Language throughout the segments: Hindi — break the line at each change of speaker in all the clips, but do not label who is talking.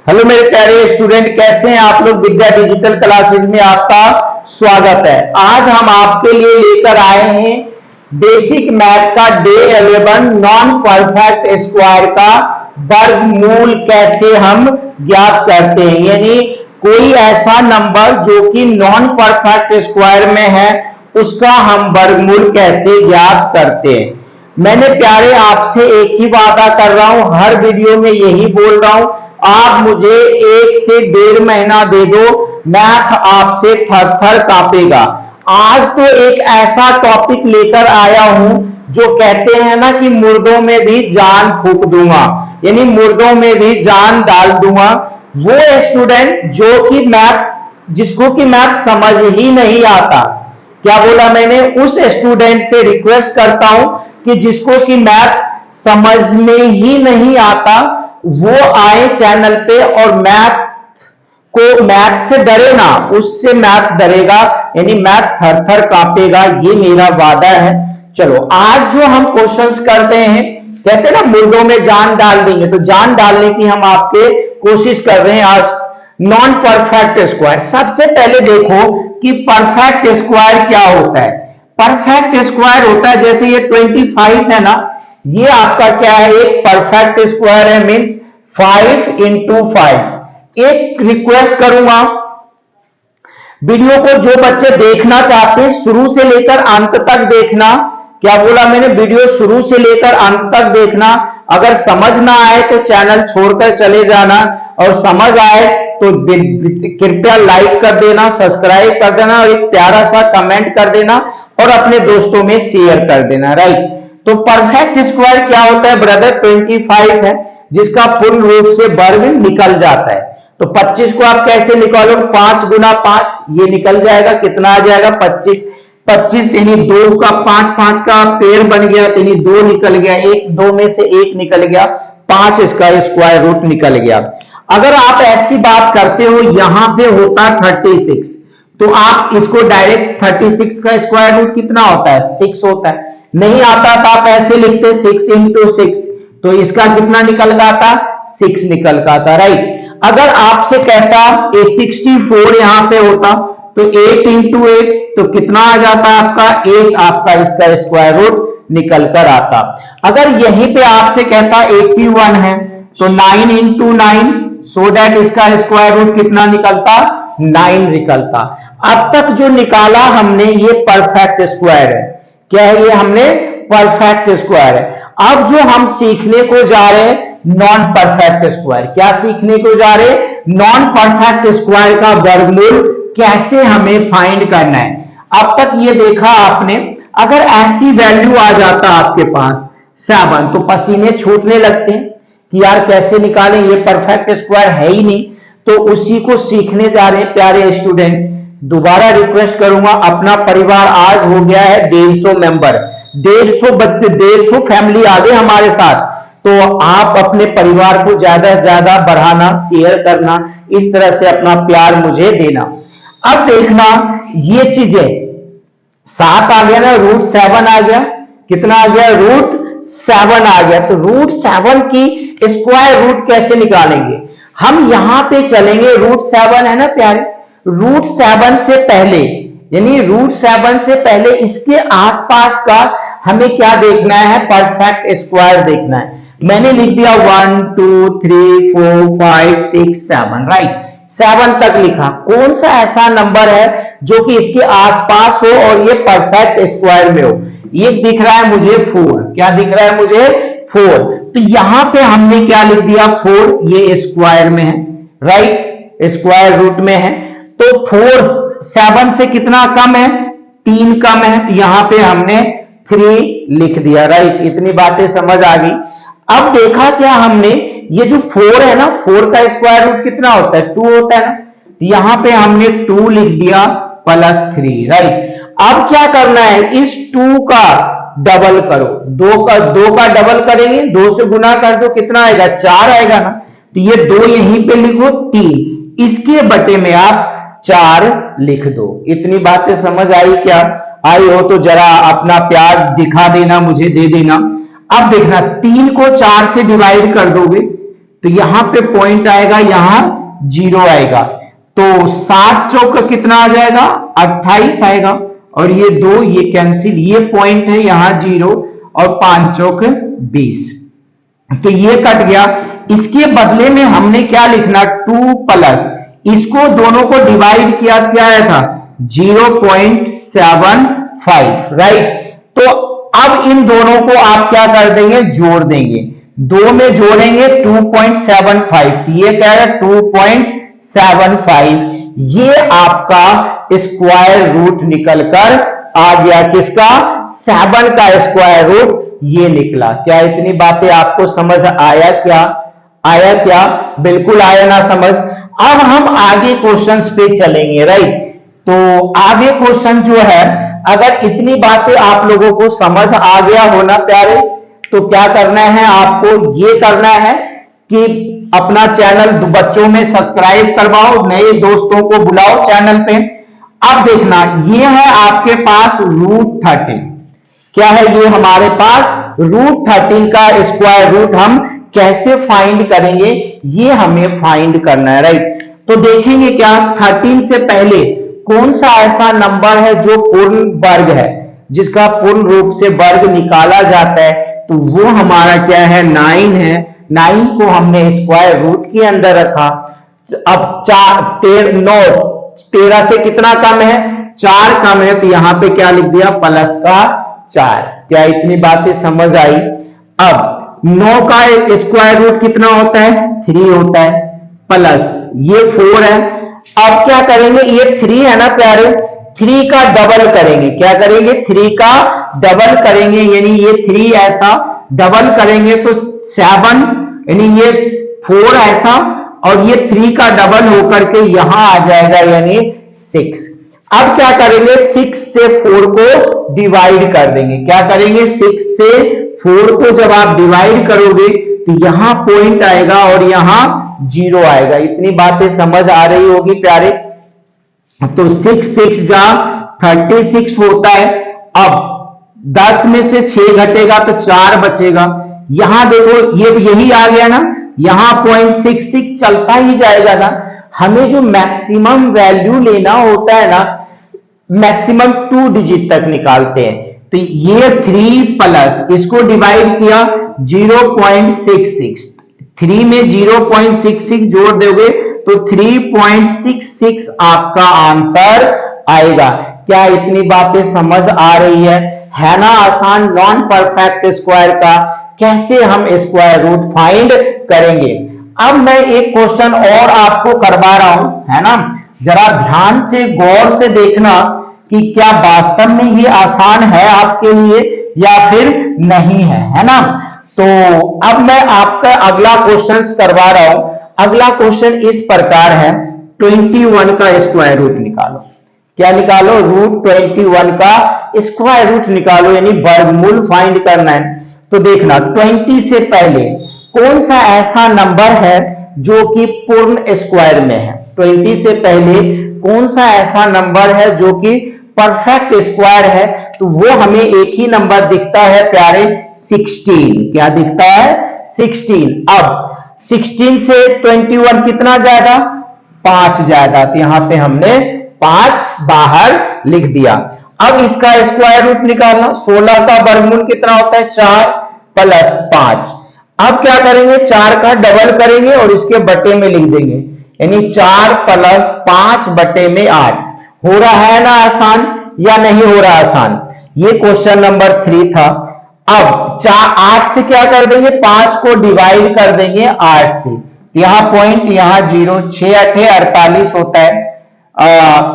हेलो मेरे प्यारे स्टूडेंट, कैसे हैं आप लोग। विद्या डिजिटल क्लासेस में आपका स्वागत है। आज हम आपके लिए लेकर आए हैं बेसिक मैथ का डे 11 नॉन परफेक्ट स्क्वायर का वर्गमूल कैसे हम ज्ञात करते हैं। यानी कोई ऐसा नंबर जो कि नॉन परफेक्ट स्क्वायर में है उसका हम वर्गमूल कैसे ज्ञात करते हैं। मैंने प्यारे आपसे एक ही वादा कर रहा हूं, हर वीडियो में यही बोल रहा हूं, आप मुझे 1 से 1.5 महीना दे दो, मैथ आपसे थर थर कांपेगा। आज तो एक ऐसा टॉपिक लेकर आया हूं जो कहते हैं ना कि मुर्दों में भी जान फूंक दूंगा, यानी मुर्दों में भी जान डाल दूंगा। वो स्टूडेंट जो कि जिसको कि मैथ समझ ही नहीं आता, क्या बोला मैंने, उस स्टूडेंट से रिक्वेस्ट करता हूं कि जिसको कि मैथ समझ में ही नहीं आता वो आए चैनल पे और मैथ से डरे ना, उससे मैथ डरेगा, यानी मैथ थर थर कांपेगा, ये मेरा वादा है। चलो आज जो हम क्वेश्चंस करते हैं, कहते हैं ना मुर्दों में जान डाल देंगे, तो जान डालने की हम आपके कोशिश कर रहे हैं आज। नॉन परफेक्ट स्क्वायर, सबसे पहले देखो कि परफेक्ट स्क्वायर क्या होता है। परफेक्ट स्क्वायर होता है, जैसे ये 25 है ना, ये आपका क्या है, एक परफेक्ट स्क्वायर है, मींस 5 into 5। एक रिक्वेस्ट करूंगा, वीडियो को जो बच्चे देखना चाहते हैं शुरू से लेकर अंत तक देखना। क्या बोला मैंने, वीडियो शुरू से लेकर अंत तक देखना। अगर समझ ना आए तो चैनल छोड़कर चले जाना, और समझ आए तो कृपया लाइक कर देना, सब्सक्राइब कर देना और एक प्यारा सा कमेंट कर देना और अपने दोस्तों में शेयर कर देना। राइट, तो परफेक्ट स्क्वायर क्या होता है ब्रदर, 25 है जिसका पूर्ण रूप से वर्ग निकल जाता है। तो 25 को आप कैसे निकालोगे, 5 गुना 5, ये निकल जाएगा, कितना आ जाएगा 25। 25 यानी 2 का 5, 5 का पेड़ बन गया, यानी 2 निकल गया, 2 में से 1 निकल गया, 5 इसका स्क्वायर रूट निकल गया। अगर आप ऐसी बात करते हो, यहां पे होता 36, तो आप इसको डायरेक्ट 36 का स्क्वायर रूट कितना होता है, 6 होता है। नहीं आता तो आप ऐसे लिखते 6 into 6, तो इसका कितना निकल आता, 6 निकल आता। राइट, अगर आपसे कहता 64 यहां पे होता तो 8 into 8, तो कितना आ जाता आपका 8, आपका इसका स्क्वायर रूट निकल कर आता। अगर यहीं पे आपसे कहता 81 है तो 9 into 9, सो दैट इसका स्क्वायर रूट कितना निकलता, 9 निकलता। अब तक जो निकाला हमने ये परफेक्ट स्क्वायर है। क्या है ये, हमने परफेक्ट स्क्वायर है। अब जो हम सीखने को जा रहे हैं नॉन परफेक्ट स्क्वायर, क्या सीखने को जा रहे हैं, नॉन परफेक्ट स्क्वायर का वर्गमूल कैसे हमें फाइंड करना है। अब तक ये देखा आपने, अगर ऐसी वैल्यू आ जाता आपके पास 7, तो पसीने छूटने लगते हैं कि यार कैसे निकालें, ये परफेक्ट स्क्वायर है ही नहीं। तो उसी को सीखने जा रहे हैं प्यारे स्टूडेंट। दोबारा रिक्वेस्ट करूंगा, अपना परिवार आज हो गया है 150 मेंबर, 150 बच्चे, 150 फैमिली आ गए हमारे साथ। तो आप अपने परिवार को ज्यादा से ज्यादा बढ़ाना, शेयर करना, इस तरह से अपना प्यार मुझे देना। अब देखना ये चीजें, 7 आ गया ना, √7 आ गया, कितना आ गया, √7 आ गया। तो √7 की स्क्वायर रूट कैसे निकालेंगे, हम यहां पे चलेंगे, √7 है ना प्यारे, √7 से पहले, यानी √7 से पहले इसके आसपास का हमें क्या देखना है, परफेक्ट स्क्वायर देखना है। मैंने लिख दिया 1 2 3 4 5 6 7, राइट, 7 तक लिखा। कौन सा ऐसा नंबर है जो कि इसके आसपास हो और ये परफेक्ट स्क्वायर में हो, ये दिख रहा है मुझे 4, क्या दिख रहा है मुझे 4, तो यहां पे हमने क्या लिख दिया 4, ये स्क्वायर में है, राइट, स्क्वायर रूट में है। तो 4 7 से कितना कम है, 3 कम है, तो यहां पे हमने 3 लिख दिया। राइट, इतनी बातें समझ आ गई। अब देखा क्या हमने, ये जो 4 है ना, 4 का स्क्वायर रूट कितना होता है, 2 होता है ना, तो यहां पे हमने 2 लिख दिया +3। राइट, अब क्या करना है, इस 2 का डबल करो, 2 का डबल करेंगे, 2 से गुना कर दो, कितना आएगा, 4 आएगा ना, तो ये 2 यहीं पे लिखो, 3 इसके बटे में आप 4 लिख दो। इतनी बातें समझ आई क्या, आई हो तो जरा अपना प्यार दिखा देना, मुझे दे देना। अब देखना 3 को 4 से डिवाइड कर दोगे तो यहां पे पॉइंट आएगा, यहां 0 आएगा। तो 7 चौक कितना आ जाएगा, 28 आएगा। और ये 2 ये कैंसिल, ये पॉइंट है यहां 0 और 5 चौक 20, तो ये कट गया। इसके बदले में हमने क्या लिखना, 2 प्लस, इसको दोनों को डिवाइड किया, क्या आया था 0.75, राइट। तो अब इन दोनों को आप क्या कर देंगे, जोड़ देंगे, 2 में जोड़ेंगे 2.75, तो ये क्या है 2.75, ये आपका स्क्वायर रूट निकलकर आ गया, किसका, 7 का स्क्वायर रूट ये निकला। क्या इतनी बातें आपको समझ आया, क्या आया, क्या बिल्कुल आया ना समझ। अब हम आगे क्वेश्चंस पे चलेंगे, राइट। तो आगे क्वेश्चन जो है, अगर इतनी बातें आप लोगों को समझ आ गया हो ना प्यारे, तो क्या करना है आपको, ये करना है कि अपना चैनल बच्चों में सब्सक्राइब करवाओ, नए दोस्तों को बुलाओ चैनल पे। अब देखना, ये है आपके पास √13, क्या है ये हमारे पास √13 का स्क्वायर रूट हम कैसे फाइंड करेंगे, ये हमें फाइंड करना है, राइट। तो देखेंगे क्या, 13 से पहले कौन सा ऐसा नंबर है जो पूर्ण वर्ग है, जिसका पूर्ण रूप से वर्ग निकाला जाता है, तो वो हमारा क्या है 9 है। 9 को हमने स्क्वायर रूट के अंदर रखा। अब 13 से कितना कम है, 4 कम है, तो यहां पे क्या लिख दिया, प्लस का 4। क्या इतनी बातें समझ आई। अब 9 का स्क्वायर रूट कितना होता है, 3 होता है, प्लस ये 4 है। अब क्या करेंगे, ये 3 है ना प्यारे, 3 का डबल करेंगे, क्या करेंगे 3 का डबल करेंगे, यानी ये 3 ऐसा डबल करेंगे तो 7, यानी ये 4 ऐसा, और ये 3 का डबल होकर के यहां आ जाएगा, यानी 6। अब क्या करेंगे, 6 से 4 को डिवाइड कर देंगे, क्या करेंगे 6 से 4 को जब आप डिवाइड करोगे तो यहां पॉइंट आएगा और यहां 0 आएगा। इतनी बातें समझ आ रही होगी प्यारे। तो 6 6 जा 36 होता है। अब 10 में से 6 घटेगा तो 4 बचेगा। यहां देखो ये यही आ गया ना, यहां 0.66 चलता ही जाएगा ना। हमें जो मैक्सिमम वैल्यू लेना होता है ना, मैक्सिमम 2 डिजिट तक निकालते हैं। तो ये 3 प्लस, इसको डिवाइड किया 0.66, 3 में 0.66 जोड़ दोगे तो 3.66 आपका आंसर आएगा। क्या इतनी बातें समझ आ रही है ना आसान। नॉन परफेक्ट स्क्वायर का कैसे हम स्क्वायर रूट फाइंड करेंगे। अब मैं एक क्वेश्चन और आपको करवा रहा हूं, है ना, जरा ध्यान से गौर से देखना कि क्या वास्तव में ये आसान है आपके लिए या फिर नहीं है ना। तो अब मैं आपका अगला क्वेश्चन करवा रहा हूं। अगला क्वेश्चन इस प्रकार है, 21 का स्क्वायर रूट निकालो। क्या निकालो, √21 का स्क्वायर रूट निकालो, यानी वर्गमूल फाइंड करना है। तो देखना 20 से पहले कौन सा ऐसा नंबर है जो कि पूर्ण स्क्वायर में है। 20 से पहले कौन सा ऐसा नंबर है जो कि परफेक्ट स्क्वायर है, तो वो हमें एक ही नंबर दिखता है प्यारे, 16। क्या दिखता है, 16। अब 16 से 21 कितना ज्यादा, 5 ज्यादा, तो यहां पे हमने 5 बाहर लिख दिया। अब इसका स्क्वायर रूट निकालना, 16 का वर्गमूल कितना होता है, 4 प्लस 5। अब क्या करेंगे, 4 का डबल करेंगे और इसके बटे में लिख देंगे, यानी 4 प्लस 5 बटे में 8। हो रहा है ना आसान या नहीं हो रहा आसान। ये क्वेश्चन नंबर 3 था। अब 8 से क्या कर देंगे, 5 को डिवाइड कर देंगे 8 से, यहां पॉइंट यहां 0, 6 8 48 होता है।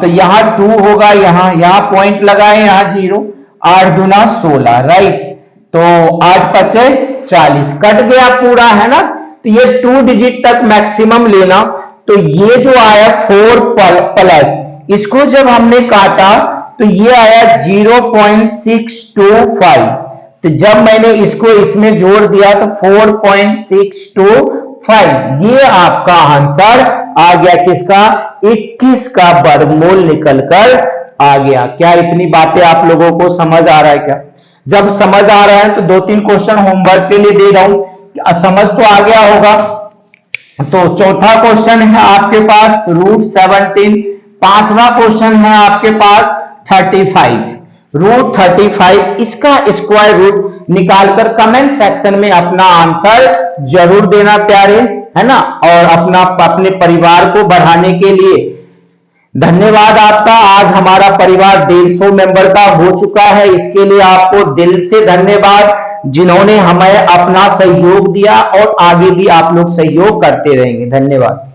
तो यहां 2 होगा, यहां पॉइंट लगाए, यहां 0, 8 दूना 16, राइट। तो 8 पचे 40, कट गया पूरा, है ना। तो ये 2 डिजिट तक मैक्सिमम लेना। तो ये जो आया 4 प्लस, इसको जब हमने काटा तो ये आया 0.625। तो जब मैंने इसको इसमें जोड़ दिया तो 4.625, ये आपका आंसर आ गया, किसका, 21 का वर्गमूल निकलकर आ गया। क्या इतनी बातें आप लोगों को समझ आ रहा है क्या। जब समझ आ रहा है तो 2-3 क्वेश्चन होमवर्क के लिए दे रहा हूं, समझ तो आ गया होगा। तो चौथा क्वेश्चन है आपके पास √17। पांचवा क्वेश्चन है आपके पास 35, √35। इसका स्क्वायर रूट निकालकर कमेंट सेक्शन में अपना आंसर जरूर देना प्यारे, है ना। और अपने परिवार को बढ़ाने के लिए धन्यवाद आपका। आज हमारा परिवार 150 मेंबर का हो चुका है, इसके लिए आपको दिल से धन्यवाद, जिन्होंने हमें अपना सहयोग दिया और आगे भी आप लोग सहयोग करते रहेंगे। धन्यवाद।